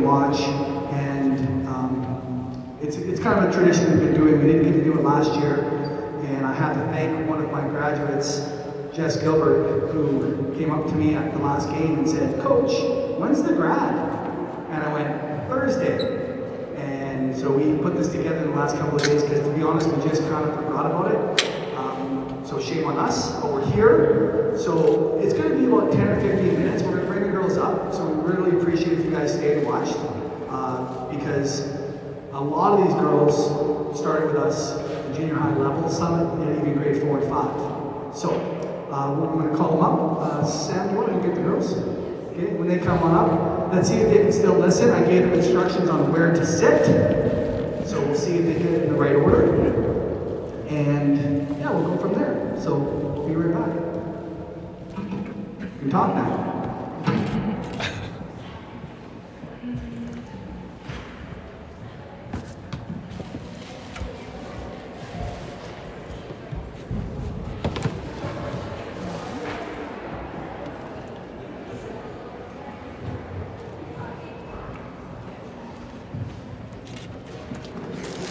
watch, and it's kind of a tradition we've been doing. We didn't get to do it last year, and I have to thank one of my graduates, Jess Gilbert, who came up to me at the last game and said, "Coach, when's the grad?" And I went, "Thursday." And so we put this together in the last couple of days because, to be honest, we just kind of forgot about it. So shame on us, but we're here. So it's going to be about 10 or 15 minutes. We're going to bring the girls up. So we really appreciate if you guys stayed and watched, because a lot of these girls started with us at junior high level, some at even grade 4 and 5. So we're going to call them up. Sam, do you want to get the girls? Okay, when they come on up, let's see if they can still listen. I gave them instructions on where to sit. So we'll see if they get it in the right order. And yeah, we'll go from there. So we'll be right back. You can talk now.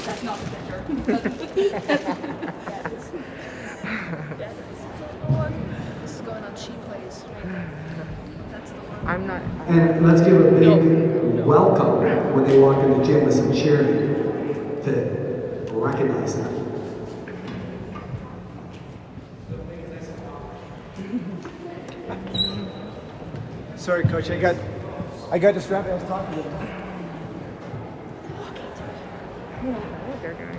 That's not the picture. This is going on ShePlays. That's the one. I'm not. And let's give a big welcome when they walk in the gym with some cheering to recognize them. Sorry, Coach. I got distracted. I was talking to them. They're nice.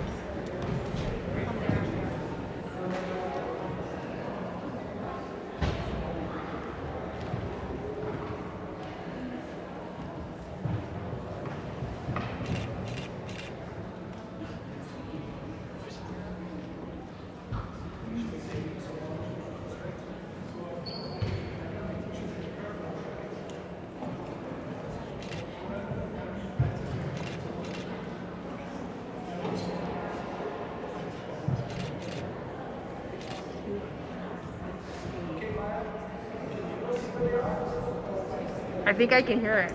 I think I can hear it.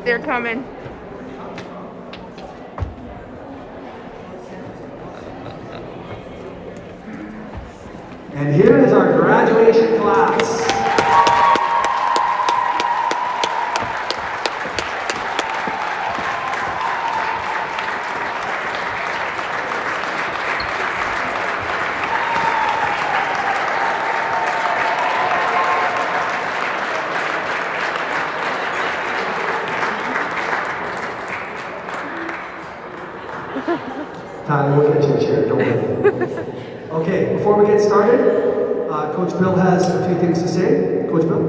They're coming. And here is our graduation class. Tyler, we'll get you a chair, don't worry. Okay, before we get started, Coach Bill has a few things to say. Coach Bill?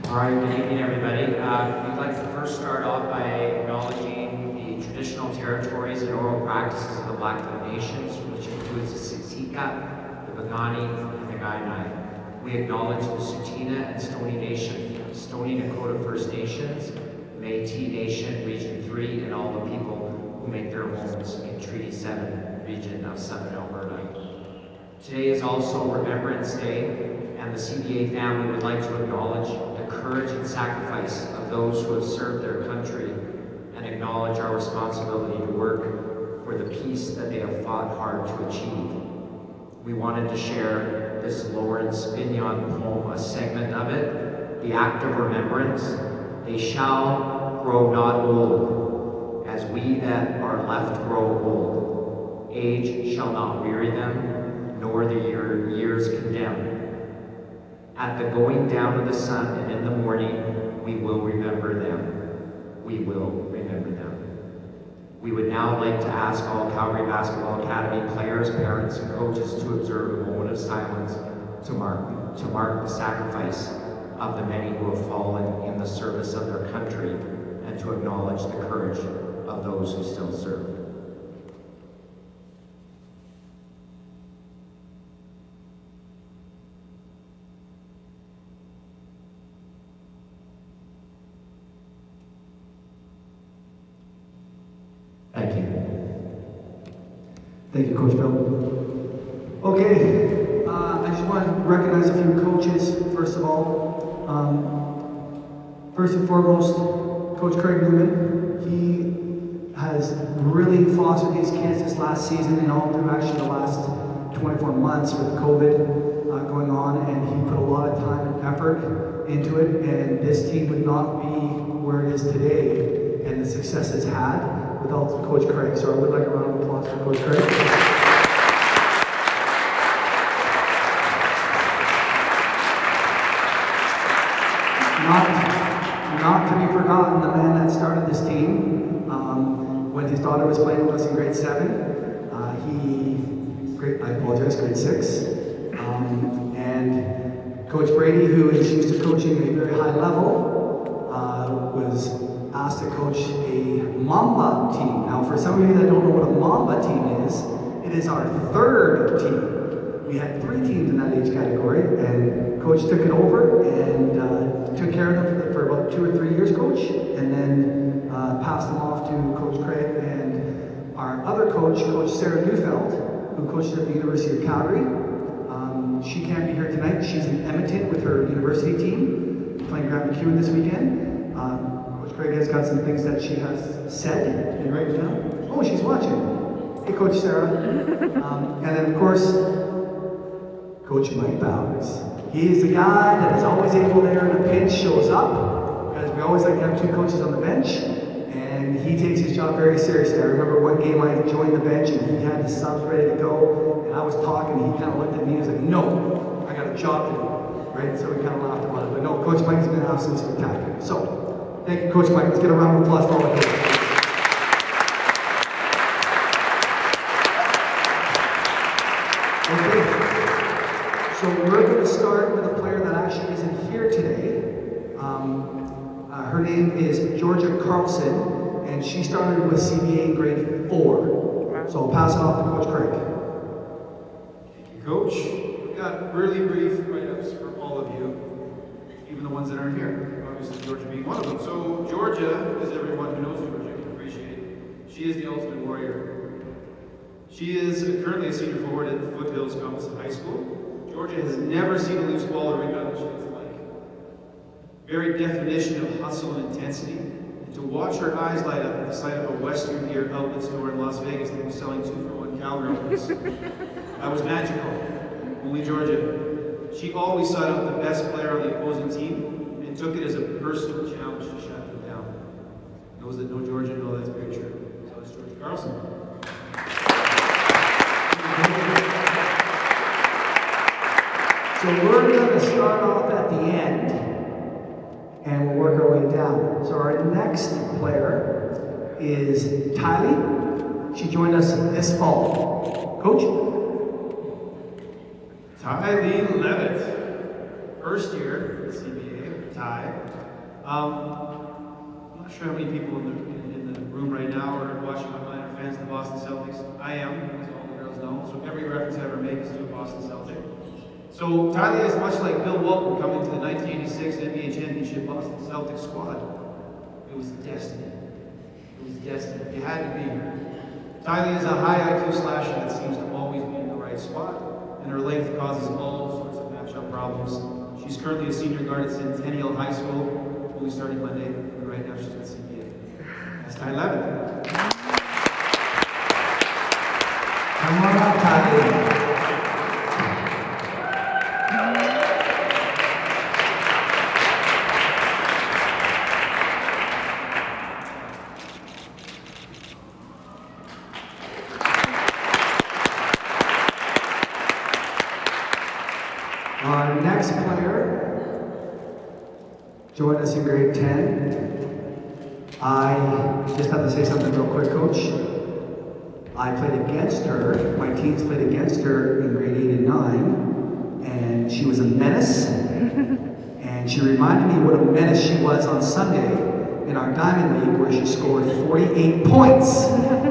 All right, good evening, everybody. We'd like to first start off by acknowledging the traditional territories and oral practices of the Blackfoot Nations, which includes the Siksika, the Piikani, and the Kainai. We acknowledge the Tsuut'ina and Stoney Nation, Stoney Nakoda First Nations, Métis Nation, Region 3, and all the people who make their homes in Treaty 7, region of Southern Alberta. Today is also Remembrance Day, and the CBA family would like to acknowledge the courage and sacrifice of those who have served their country and acknowledge our responsibility to work for the peace that they have fought hard to achieve. We wanted to share this Lawrence Bignon poem, a segment of it, the act of remembrance. They shall grow not old, as we that are left grow old. Age shall not weary them, nor the years condemn. At the going down of the sun and in the morning, we will remember them. We will remember them. We would now like to ask all Calgary Basketball Academy players, parents, and coaches to observe a moment of silence to mark the sacrifice of the many who have fallen in the service of their country and to acknowledge the courage of those who still serve. Thank you. Thank you, Coach Bill. Okay, I just want to recognize a few coaches, first of all. First and foremost, Coach Craig Newman, he has really fostered these kids this last season and all through actually the last 24 months with COVID going on, and he put a lot of time and effort into it, and this team would not be where it is today and the success it's had without Coach Craig. So I would like a round of applause for Coach Craig. Not to be forgotten, the man that started this team when his daughter was playing with us in grade 7. Grade 6. And Coach Brady, who is used to coaching a very high level, was asked to coach a Mamba team. Now, for some of you that don't know what a Mamba team is, it is our 3rd team. We had 3 teams in that age category, and Coach took it over and took care of them for about 2 or 3 years, Coach, and then passed them off to Coach Craig and our other coach, Coach Sarah Neufeld, who coaches at the University of Calgary. She can't be here tonight. She's in Edmonton with her university team, playing Grant McEwen this weekend. Coach Craig has got some things that she has said. Can you write it down? Oh, she's watching. Hey, Coach Sarah. And then, of course, Coach Mike Bowers. He's the guy that is always able there in a pinch, shows up, because we always like to have 2 coaches on the bench, and he takes his job very seriously. I remember one game I joined the bench and he had the subs ready to go, and I was talking, and he kind of looked at me and was like, no, I got a job to do, right? So we kind of laughed about it, but no, Coach Mike has been absolutely spectacular. So, thank you, Coach Mike. Let's get a round of applause for all of you. Okay. So we're going to start with a player that actually isn't here today. Her name is Georgia Carlson, and she started with CBA in grade 4. So I'll pass it off to Coach Craig. Thank you, Coach. We've got really brief write-ups for all of you, even the ones that aren't here. Obviously, Georgia being one of them. So Georgia, as everyone who knows Georgia can appreciate, she is the ultimate warrior. She is currently a senior forward at Foothills Compton High School. Georgia has never seen a loose ball or rebound that she doesn't like. Very definition of hustle and intensity. And to watch her eyes light up at the sight of a Western Gear outlet store in Las Vegas that was selling 2-for-1 cowgirls, that was magical. Only Georgia. She always sought out the best player on the opposing team and took it as a personal challenge to shut them down. Those that know Georgia know that's very true. So it's Georgia Carlson. So we're going to start off at the end, and we'll work our way down. So our next player is Tylee. She joined us this fall. Coach? Tylee Levitt. First year at CBA, Ty. I'm not sure how many people in the room right now are watching online are fans of the Boston Celtics. I am, as all the girls know. So every reference I ever make is to a Boston Celtic. So Tylee is much like Bill Walton coming to the 1986 NBA Championship Boston Celtics squad. It was destiny. It was destiny. You had to be here. Tylee is a high IQ slasher that seems to always be in the right spot, and her length causes all sorts of matchup problems. She's currently a senior guard at Centennial High School, only starting Monday, and right now she's at CBA. That's Tylee Levitt. Come on up, Tylee. Our next player joined us in grade 10. I just have to say something real quick, Coach. I played against her. My teams played against her in grade 8 and 9, and she was a menace. And she reminded me what a menace she was on Sunday in our Diamond League, where she scored 48 points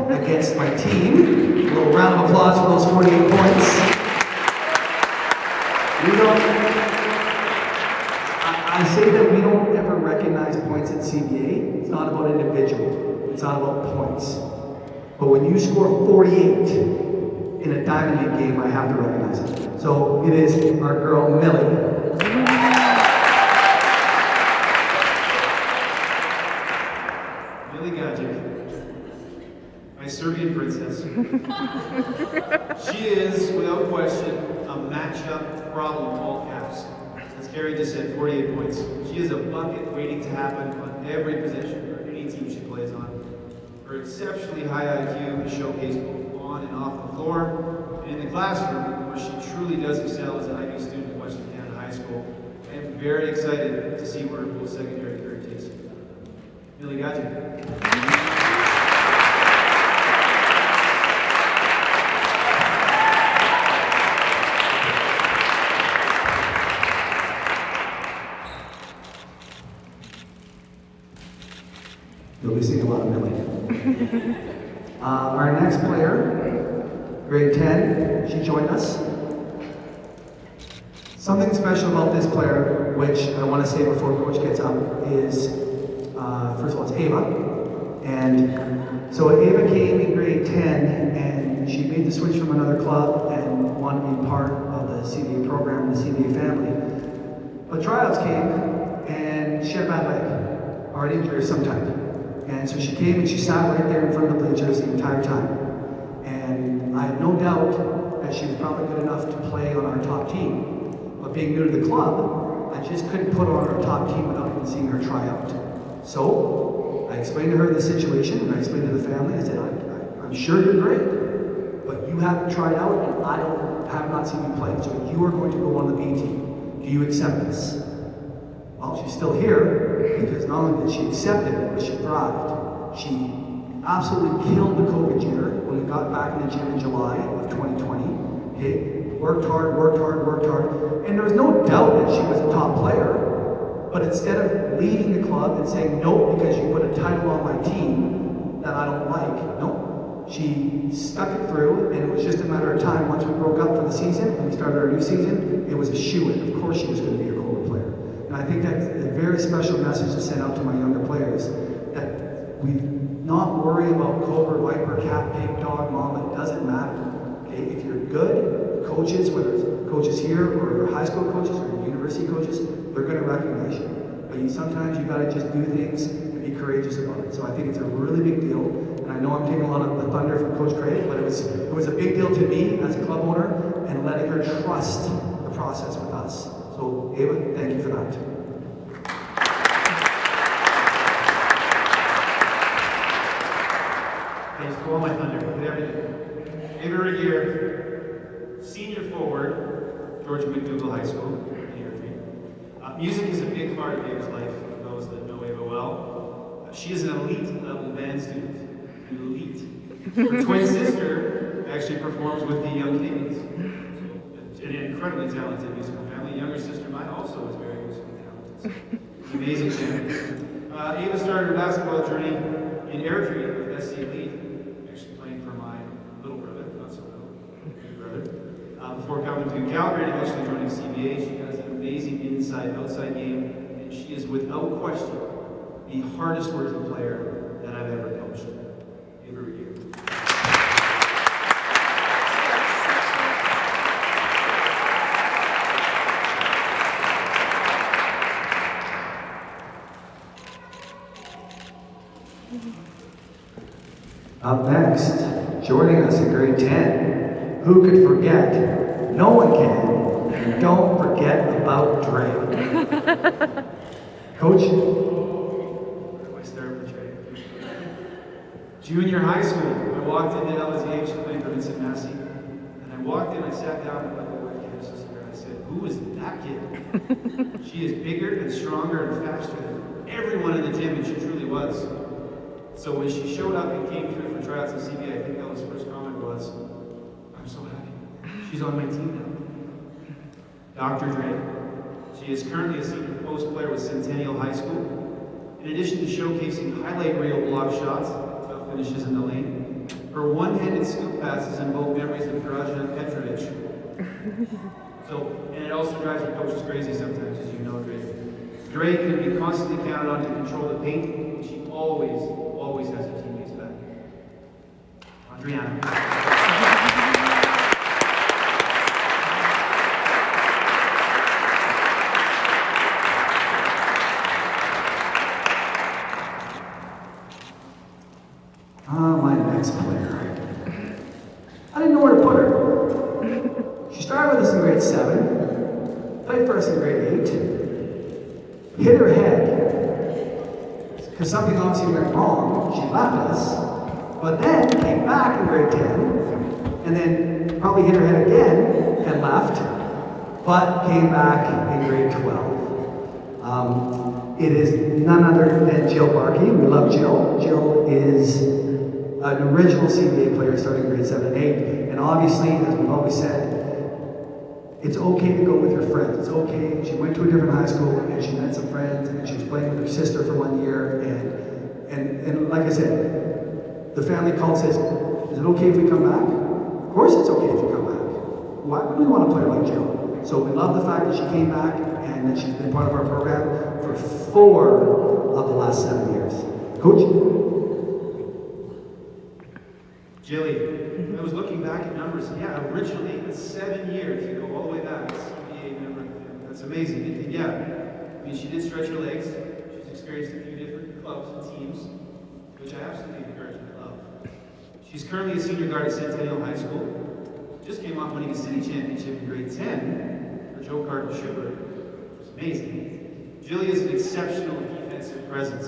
against my team. A little round of applause for those 48 points. I say that we don't ever recognize points at CBA. It's not about individual. It's not about points. But when you score 48 in a Diamond League game, I have to recognize it. So it is our girl, Millie. She is, without question, a matchup problem, all caps. As Carrie just said, 48 points. She is a bucket waiting to happen on every position or any team she plays on. Her exceptionally high IQ is showcased both on and off the floor, and in the classroom, where she truly does excel as an IB student at Western Canada High School. I am very excited to see where her post-secondary career takes her. Millie, got you. You'll be seeing a lot of Millie. Our next player, grade 10, she joined us. Something special about this player, which I want to say before Coach gets up, is first of all, it's Ava. And so Ava came in grade 10 and she made the switch from another club and wanted to be part of the CBA program, the CBA family. But tryouts came and she had a bad leg, or an injury of some type. And so she came and she sat right there in front of the bleachers the entire time. And I have no doubt that she was probably good enough to play on our top team. But being new to the club, I just couldn't put her on our top team without even seeing her try out. So I explained to her the situation, and I explained to the family. I said, I'm sure you're great, but you haven't tried out, and I have not seen you play. So you are going to go on the B team. Do you accept this? Well, she's still here because not only did she accept it, but she thrived. She absolutely killed the COVID year when we got back in the gym in July of 2020. Okay, worked hard, worked hard, worked hard, and there was no doubt that she was a top player. But instead of leaving the club and saying no because you put a title on my team that I don't like, no, she stuck it through, and it was just a matter of time. Once we broke up for the season and we started our new season, it was a shoo-in. Of course, she was going to be a Cobra player. And I think that's a very special message to send out to my younger players, that we not worry about Cobra, Viper, Cat, Pig, Dog, Mom, it doesn't matter. Okay, if you're good, coaches, whether it's coaches here or high school coaches or university coaches, they're going to recognize you. But sometimes you got to just do things and be courageous about it. So I think it's a really big deal. And I know I'm taking a lot of the thunder from Coach Craig, but it was a big deal to me as a club owner and letting her trust the process with us. So Ava, thank you for that. Okay, so all my thunder, with everything. Ava right here, senior forward, George McDougall High School, in Airdrie. Music is a big part of Ava's life, for those that know Ava well. She is an elite level band student, elite. Her twin sister actually performs with the Young Canadians. So, an incredibly talented musical family. Younger sister mine also is very musically talented. So, amazing family. Ava started her basketball journey in Airdrie with SC Elite, actually playing for my little brother, not so little, big brother. Before coming to Calgary and eventually joining CBA, she has an amazing inside-outside game, and she is without question the hardest working player that I've ever coached. Ava Regier. Up next, joining us in grade 10, who could forget? No one can. And don't forget about Dre. Coach? Where do I start with Trey? Junior high school, I walked into LSH to play for Vincent Massey, and I walked in, I sat down with my wife, Candace, and I said, who is that kid? She is bigger and stronger and faster than everyone in the gym, and she truly was. So when she showed up and came through for tryouts in CBA, I think Ella's first comment was, I'm so happy. She's on my team now. Dr. Dre. She is currently a senior post player with Centennial High School. In addition to showcasing highlight reel block shots, tough finishes in the lane, her one-handed scoop passes invoke memories of Dražen Petrovic. And it also drives her coaches crazy sometimes, as you know, Dre. Dre can be constantly counted on to control the paint, and she always has her teammates back. Adriana. My next player. hit her head, because something obviously went wrong. She left us, but then came back in grade 10, and then probably hit her head again and left, but came back in grade 12. It is none other than Jill Barkey. We love Jill. Jill is an original CBA player starting grade 7 and 8. And obviously, as we've always said, it's okay to go with your friends. It's okay. She went to a different high school and she met some friends and she was playing with her sister for 1 year. And like I said, the family called and says, is it okay if we come back? Of course it's okay if you come back. Why would we want to play like Jill? So we love the fact that she came back and that she's been part of our program for 4 of the last 7 years. Coach? Jilly, I was looking back at numbers. Yeah, originally it's 7 years. You go all the way back. CBA member. That's amazing. And yeah, I mean, she did stretch her legs. She's experienced a few different clubs and teams, which I absolutely encourage and love. She's currently a senior guard at Centennial High School. Just came off winning a city championship in grade 10 for Joe Cardinal Sugar, which was amazing. Jilly is an exceptional defensive presence.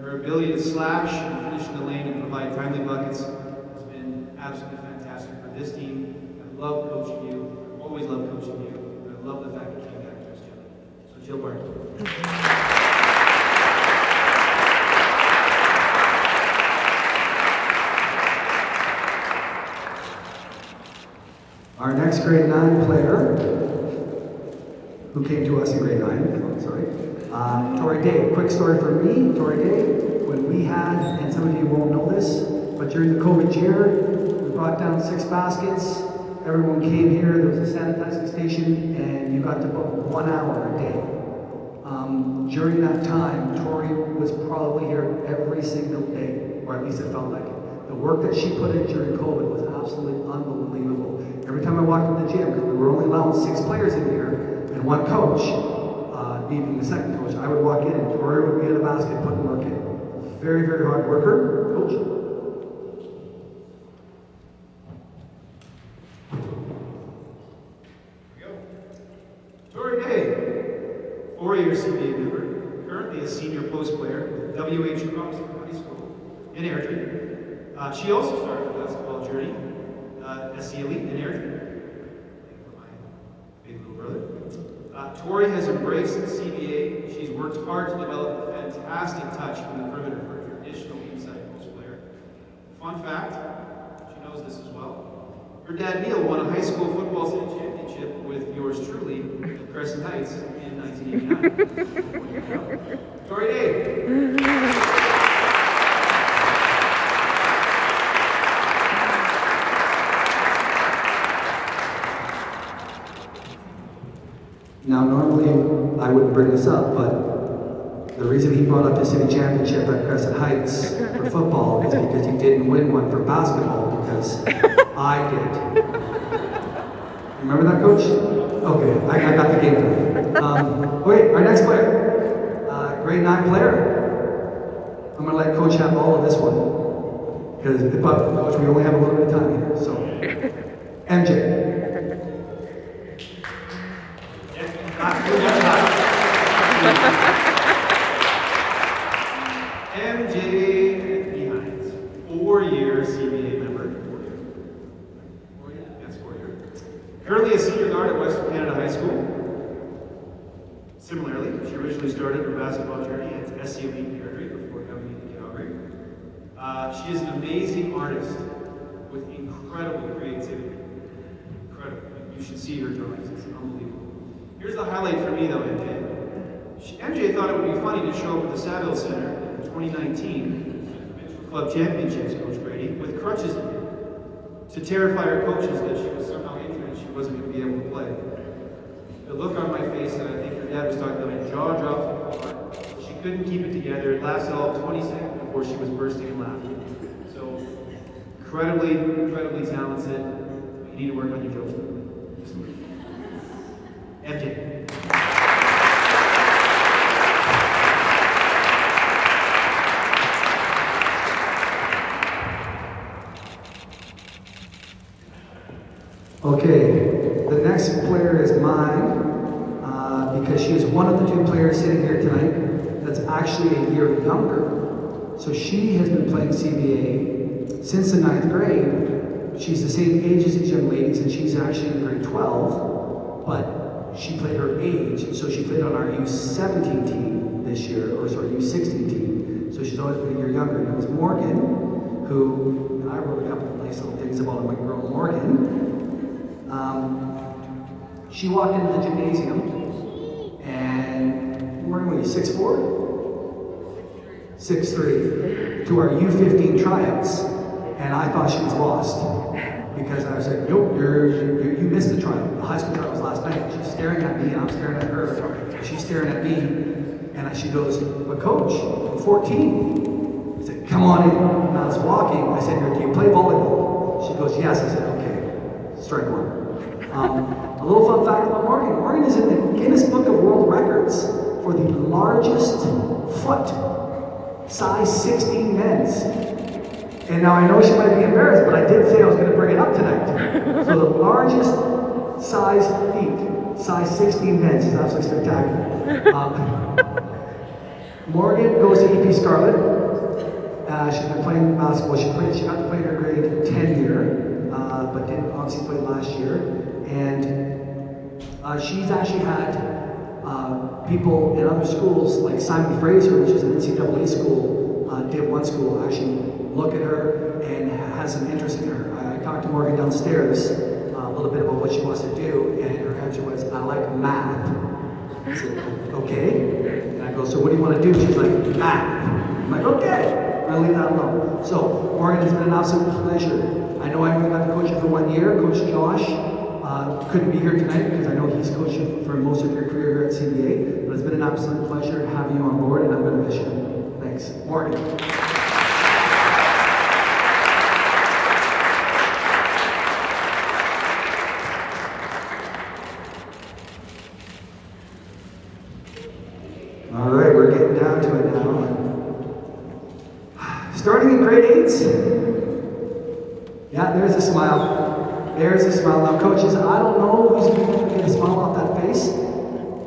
Her ability to slash and finish in the lane and provide timely buckets has been absolutely fantastic for this team. I love coaching you. I always love coaching you. And I love the fact that you came back to us, Jilly. So Jill Barton. Our next grade 9 player, who came to us in grade 9, sorry, Tori Day. Quick story for me, Tori Day, when we had, and some of you won't know this, but during the COVID year, we brought down 6 baskets, everyone came here, there was a sanitizing station, and you got to book 1 hour a day. During that time, Tori was probably here every single day, or at least it felt like it. The work that she put in during COVID was absolutely unbelievable. Every time I walked in the gym, because we were only allowing 6 players in here and 1 coach, being the second coach, I would walk in and Tori would be in the basket putting work in. Very, very hard worker. Coach? Here we go. Tori Day, 4-year CBA member, currently a senior post player with WH Crossing High School in Airdrie. She also started her basketball journey SC Elite in Airdrie. For my big little brother. Tori has embraced the CBA. She's worked hard to develop a fantastic touch from the perimeter for a traditional inside post player. Fun fact, she knows this as well. Her dad Neil won a high school football state championship with yours truly at Crescent Heights in 1989. Tori Day. Now, normally I wouldn't bring this up, but the reason he brought up the city championship at Crescent Heights for football is because he didn't win one for basketball because I did. Remember that, Coach? Okay, I got the game for you. Okay, our next player, grade 9 player. I'm gonna let Coach have all of this one because, but Coach, we only have a little bit of time here. So, MJ. MJ behind 4-year CBA member. 4 years? Yes, 4 years. Currently a senior guard at Western Canada High School. Similarly, she originally started her basketball journey at SC Elite in Airdrie before coming into Calgary. She is an amazing artist with incredible creativity. Incredible. You should see her drawings. It's unbelievable. Here's the highlight for me though, MJ. MJ thought it would be funny to show up at the Saville Center in 2019 Provincial Club Championships, Coach Brady, with crutches in hand, to terrify her coaches that she was somehow injured and she wasn't going to be able to play. The look on my face that I think her dad was talking about, my jaw dropped to the floor. She couldn't keep it together. It lasted all 20 seconds before she was bursting in laughter. So, incredibly, incredibly talented. You need to work on your jokes. MJ. Okay, the next player is mine because she is one of the 2 players sitting here tonight actually a year younger. So she has been playing CBA since the 9th grade. She's the same age as these young ladies, and she's actually in grade 12, but she played her age, so she played on our U17 team this year, or sorry, U16 team. So she's always been a year younger. And it was Morgan, who, and I wrote a couple of nice little things about my girl Morgan. She walked into the gymnasium, and Morgan, what are you, 6'4"? 6'3", to our U15 tryouts, and I thought she was lost because I was like, nope, you missed the tryout. The high school tryout was last night. She's staring at me, and I'm staring at her. She's staring at me, and she goes, but coach, I'm 14. I said, come on in. And I was walking. I said, do you play volleyball? She goes, yes. I said, okay, strike one. A little fun fact about Morgan. Morgan is in the Guinness Book of World Records for the largest foot. Size 16 men's. And now I know she might be embarrassed, but I did say I was going to bring it up tonight. So the largest size feet, size 16 men's, is absolutely spectacular. Morgan goes to EP Scarlet. She's been playing basketball. She got to play in her grade 10 year, but didn't obviously play last year. And she's actually had people in other schools, like Simon Fraser, which is an NCAA school, Div 1 school, actually look at her and has some interest in her. I talked to Morgan downstairs a little bit about what she wants to do, and her answer was, I like math. I said, okay. And I go, so what do you want to do? She's like, math. I'm like, okay. I'll leave that alone. So, Morgan, it's been an absolute pleasure. I know I only got to coach you for 1 year. Coach Josh couldn't be here tonight because I know he's coached you for most of your career here at CBA, but it's been an absolute pleasure having you on board, and I'm going to miss you. Thanks. Morgan. All right, we're getting down to it now. Starting in grade 8s. Yeah, there's a smile. There's a smile. Now, coaches, I don't know who's able to get a smile off that face.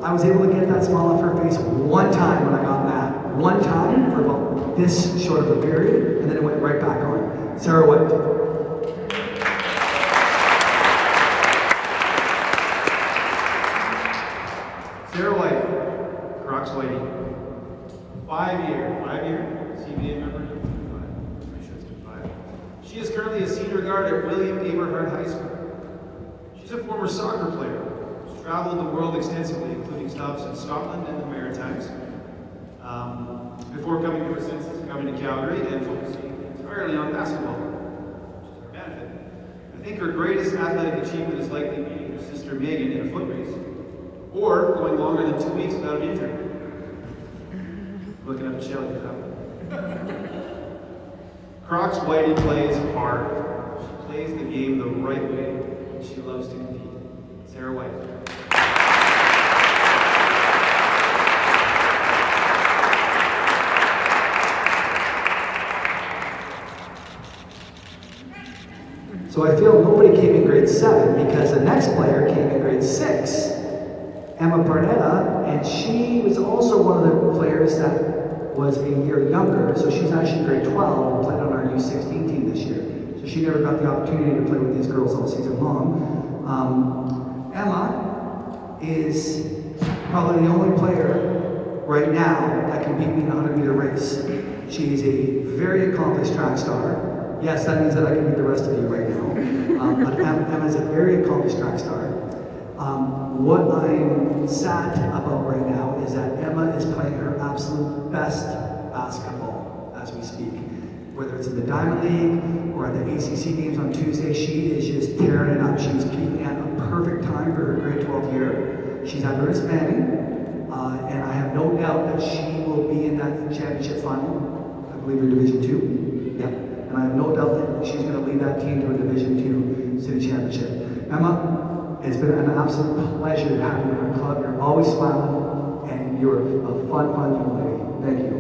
I was able to get that smile off her face one time when I got mad. One time for about this short of a period, and then it went right back on. Sarah White. Sarah White, Crocs Whitey. 5 year CBA member. Pretty sure it's been 5. She is currently a senior guard at William Aberhart High School. She's a former soccer player. She's traveled the world extensively, including stops in Scotland and the Maritimes. Before coming to her senses, coming to Calgary and focusing entirely on basketball, which is her benefit. I think her greatest athletic achievement is likely beating her sister Megan in a foot race, or going longer than 2 weeks without an injury. Looking up at Shelly for that one. Crocs Whitey plays hard. She plays the game the right way, and she loves to compete. Sarah White. So I feel nobody came in grade 7 because the next player came in grade 6, Emma Barnetta, and she was also one of the players that was a year younger. So she's actually grade 12 and played on our U16 team this year. So she never got the opportunity to play with these girls all season long. Emma is probably the only player right now that can beat me in a 100-meter race. She is a very accomplished track star. Yes, that means that I can beat the rest of you right now. But Emma is a very accomplished track star. What I'm sad about right now is that Emma is playing her absolute best basketball as we speak. Whether it's in the Diamond League or at the ACC games on Tuesday, she is just tearing it up. She's peaking at a perfect time for her grade 12 year. She's at Ernest Manning, and I have no doubt that she will be in that championship final. I believe in Division 2. Yep. And I have no doubt that she's going to lead that team to a Division 2 city championship. Emma, it's been an absolute pleasure having you in our club. You're always smiling, and you're a fun young lady. Thank you.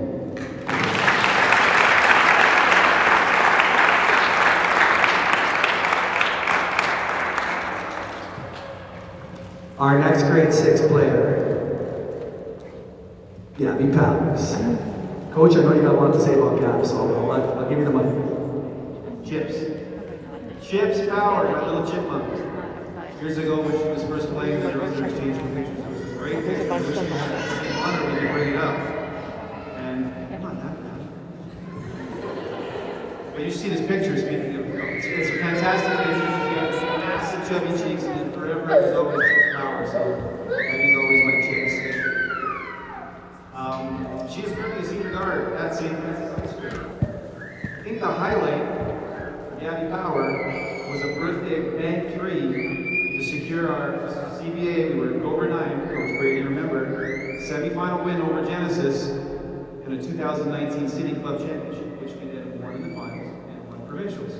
Our next grade 6 player. Gabby Powers. Coach, I know you got a lot to say about Gab, so I'll give you the mic. Chips Power, my little chipmunk. Years ago when she was first playing, there was an exchange of pictures. It was a great picture. I wish we had the honor when you bring it up. And I'm not that bad. But you see this picture, speaking of, it's a fantastic picture. She's got massive chubby cheeks, and forever it was always Chips Power. So Gabby's always my chips. She is currently a senior guard at St. Francis High School. I think the highlight for Gabby Power was a birthday bank 3 to secure our CBA. We were over 9, Coach Brady, remember, semi-final win over Genesis in a 2019 City Club Championship, which we did won in the finals and won provincials.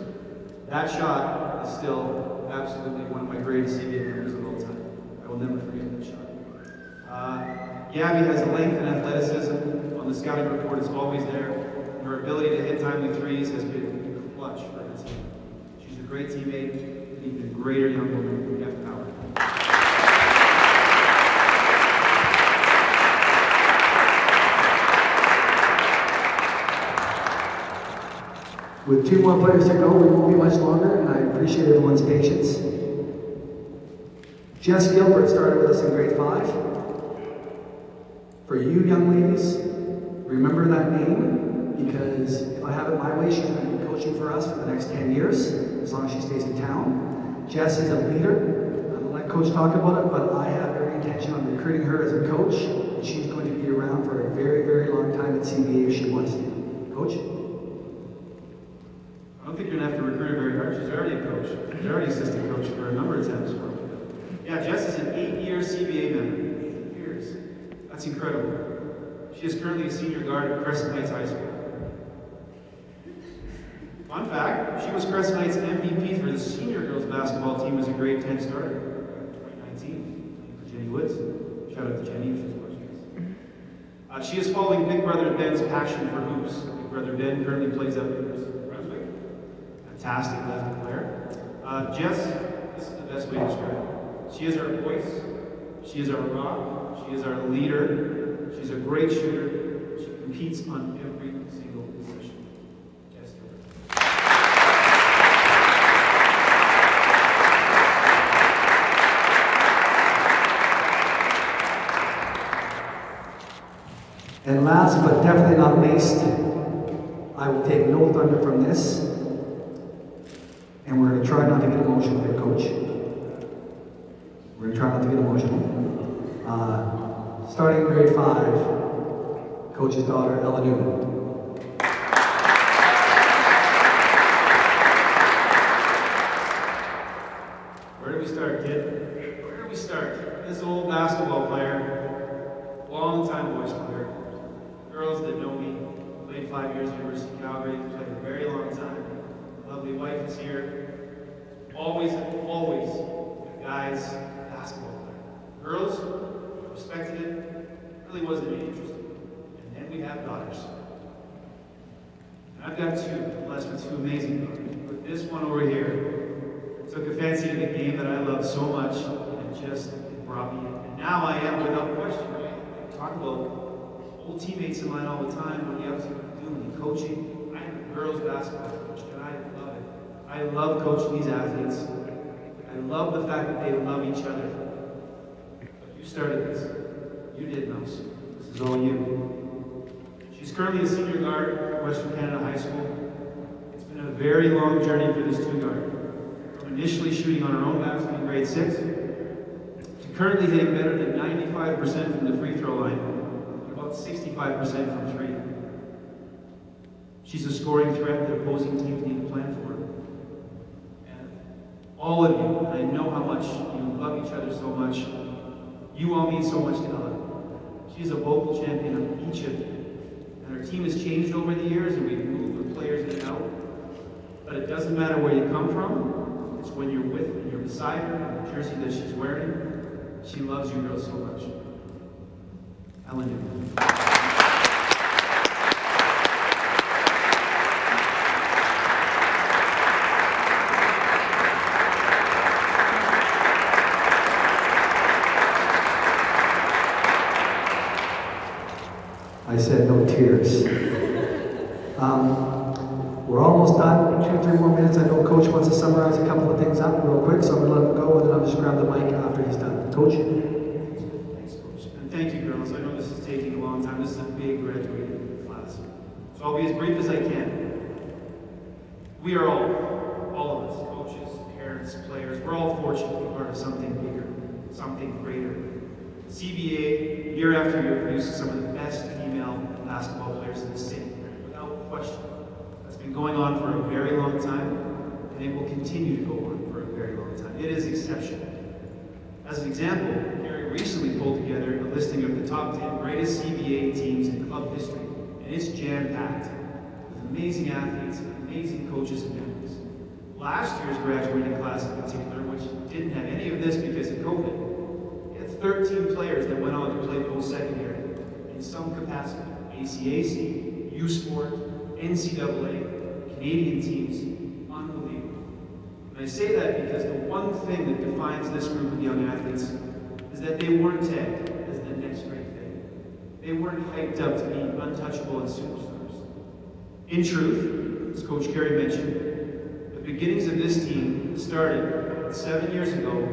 That shot is still absolutely one of my greatest CBA memories of all time. I will never forget that shot. Gabby has a length and athleticism. On the scouting report, it's always there. Her ability to hit timely threes has been clutch for her team. She's a great teammate, an even greater young woman who got power. With 2 more players to go, we won't be much longer, and I appreciate everyone's patience. Jess Gilbert started with us in grade 5. For you young ladies, remember that name, because if I have it my way, she's going to be coaching for us for the next 10 years, as long as she stays in town. Jess is a leader. I'm going to let Coach talk about it, but I have every intention on recruiting her as a coach, and she's going to be around for a very, very long time at CBA if she wants to. Coach? I don't think you're going to have to recruit her very hard. She's already a coach. She's already assistant coach for a number of times. Yeah, Jess is an 8-year CBA member. 8 years. That's incredible. She is currently a senior guard at Crescent Heights High School. Fun fact, she was Crescent Heights MVP for the senior girls basketball team as a grade 10 starter, 2019, for Jenny Woods. Shout out to Jenny if she's watching this. She is following Big Brother Ben's passion for hoops. Big Brother Ben currently plays up in Brunswick. Fantastic lefty player. Jess, this is the best way to describe it. She is our voice. She is our rock. She is our leader. She's a great shooter. She competes on every single position. Jess Gilbert. And last but definitely not least, I will take no thunder from this, and we're going to try not to get emotional here, Coach. We're going to try not to get emotional. Starting in grade 5, Coach's daughter, Ella Newman. Where do we start, kid? Where do we start? This old basketball player, long-time voice player. Girls that know me, played 5 years at University of Calgary, played a very long time. Lovely wife is here. Always a guy's basketball player. Girls, respected it, really wasn't any interested. And then we have daughters. And I've got 2, blessed with 2 amazing daughters. But this one over here took a fancy to the game that I love so much, and it brought me in. And now I am, without question, I talk about old teammates of mine all the time. What are you up to? What are you doing? You coaching? I'm a girls basketball coach, and I love it. I love coaching these athletes. I love the fact that they love each other. But you started this. You did, Mouse. This is all you. She's currently a senior guard at Western Canada High School. It's been a very long journey for this 2-guard. From initially shooting on her own basket in grade 6, to currently hitting better than 95% from the free throw line, and about 65% from 3. She's a scoring threat that opposing teams need to plan for. And all of you, I know how much you love each other so much. You all mean so much to Ella. She's a vocal champion of each of you. And our team has changed over the years, and we've moved the players in and out. But it doesn't matter where you come from. It's when you're with and you're beside her, and the jersey that she's wearing. She loves you girls so much. Ellen Newman. I said no tears. We're almost done. 2-3 more minutes. I know Coach wants to summarize a couple of things up real quick, so I'm going to let him go, and then I'll just grab the mic after he's done. Coach? Thanks, Coach. And thank you, girls. I know this is taking a long time. This is a big graduating class. So I'll be as brief as I can. We are all of us, coaches, parents, players, we're all fortunate to be part of something bigger, something greater. CBA, year after year, produces some of the best female basketball players in the city, without question. That's been going on for a very long time, and it will continue to go on for a very long time. It is exceptional. As an example, Gary recently pulled together a listing of the top 10 greatest CBA teams in club history, and it's jam-packed with amazing athletes, amazing coaches and members. Last year's graduating class in particular, which didn't have any of this because of COVID, 13 players that went on to play post-secondary in some capacity. ACAC, U Sport, NCAA, Canadian teams, unbelievable. And I say that because the one thing that defines this group of young athletes is that they weren't tagged as the next great thing. They weren't hyped up to be untouchable and superstars. In truth, as Coach Carey mentioned, the beginnings of this team started 7 years ago.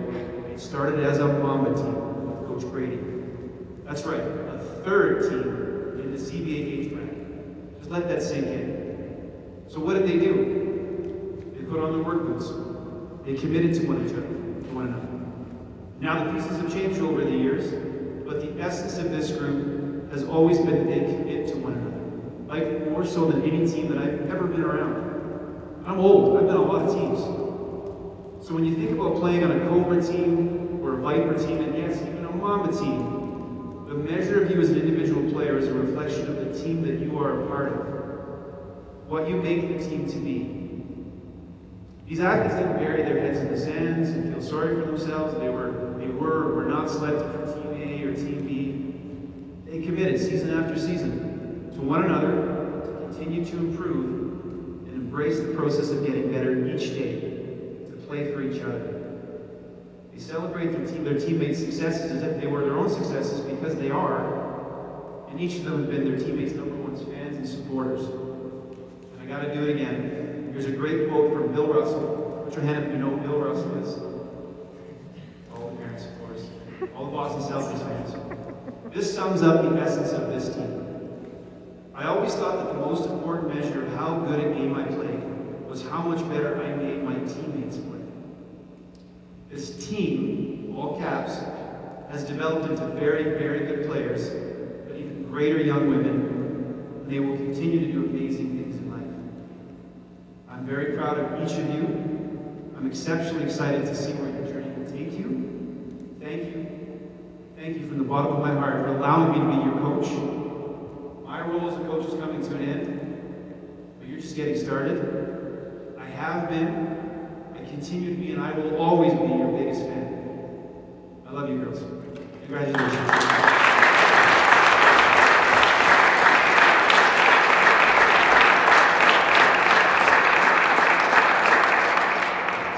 It started as a Mamba team with Coach Brady. That's right, a third team in the CBA age bracket. Just let that sink in. So what did they do? They put on their work boots. They committed to one another. Now the pieces have changed over the years, but the essence of this group has always been that they commit to one another. Like more so than any team that I've ever been around. I'm old, I've been on a lot of teams. So when you think about playing on a Cobra team, or a Viper team, and yes, even a Mamba team, the measure of you as an individual player is a reflection of the team that you are a part of. What you make the team to be. These athletes didn't bury their heads in the sands and feel sorry for themselves. They were or were not selected for Team A or Team B. They committed season after season to one another to continue to improve and embrace the process of getting better each day. Play for each other. They celebrate their teammates' successes as if they were their own successes, because they are. And each of them have been their teammates' number one fans and supporters. And I gotta do it again. Here's a great quote from Bill Russell. Put your hand up if you know who Bill Russell is. All the parents, of course. All the Boston Celtics fans. This sums up the essence of this team. I always thought that the most important measure of how good a game I played was how much better I made my teammates play. This team, all caps, has developed into very, very good players, but even greater young women, and they will continue to do amazing things in life. I'm very proud of each of you. I'm exceptionally excited to see where your journey will take you. Thank you. Thank you from the bottom of my heart for allowing me to be your coach. My role as a coach is coming to an end, but you're just getting started. I have been, I continue to be, and I will always be your biggest fan. I love you girls. Congratulations.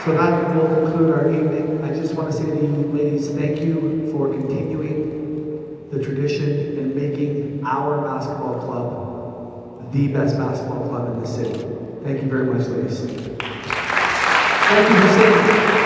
So that will conclude our evening. I just want to say to you ladies, thank you for continuing the tradition and making our basketball club the best basketball club in the city. Thank you very much, ladies. Thank you for staying.